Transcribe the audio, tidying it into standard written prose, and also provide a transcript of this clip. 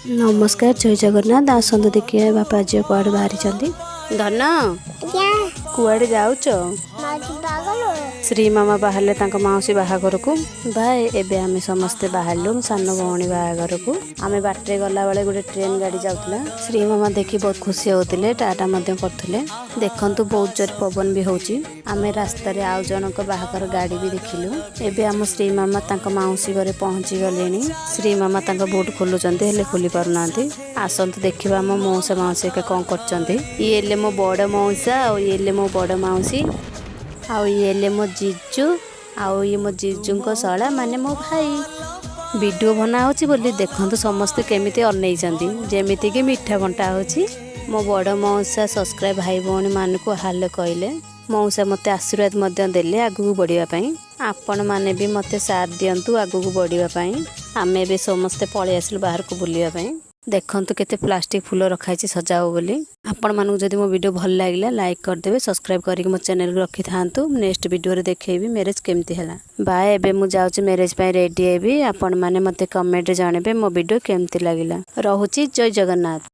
नमस्कार जय जगन्नाथ आसतु देखिए बापा आज कुआड़े बाहरी धन कुआड़े जाऊच श्री मामा बाहर मौसी बाहागर को भाई एबे आमे समस्ते बाहरलु सान भौणी बाहागर को आमे बाटे गला बेले गोटे ट्रेन गाड़ी जाऊला श्री मामा देखी बहुत खुशी होते टाटा करते देखु बहुत जोर पवन भी होची आमे रास्ता रे आउ जनक बाहागर गाड़ी भी देखिलु एबे आम श्री मामा तांका मौसी घरे पहुंची गलेनी श्री मामा तांका बोट खोलुचंती हेले खोली पारुना आसतु देखा आम मौसा मौसी के कौन कर ये मो बड़ मौसा और ये मो बड़ मौसी आउ ये मो जीजू आउ ये मो जीजू को शला माने मो भाई वीडियो बना होची बोली देखंतु समस्ते केमिति अनैचंती जेमिति कि मिठा बंटा होची मो बड़ मौसा सब्सक्राइब भाई भौणी मान को हाल कहले मौसा मते आशीर्वाद मध्य देले आगु बढ़िया पई आपण माने भी मते साथ दियंतु आगु बढ़िया पई आमे भी समस्ते पळे आसिलु बाहर को बुलिया पई देखंतु केते प्लास्टिक फूल रखाई सजाओ बोली आपण मानू जदि मो वीडियो भल लागिला लाइक करदेबे सब्सक्राइब करके मो चैनल को रखि थांतु नेक्स्ट वीडियो रे देखेबी मैरिज केमती हला बाय एबे मु जाउची मैरिज पय रेडी हेबी आपण माने मते कमेंट रे जानेबे मो वीडियो केमती लागिला रहूची जय जगन्नाथ।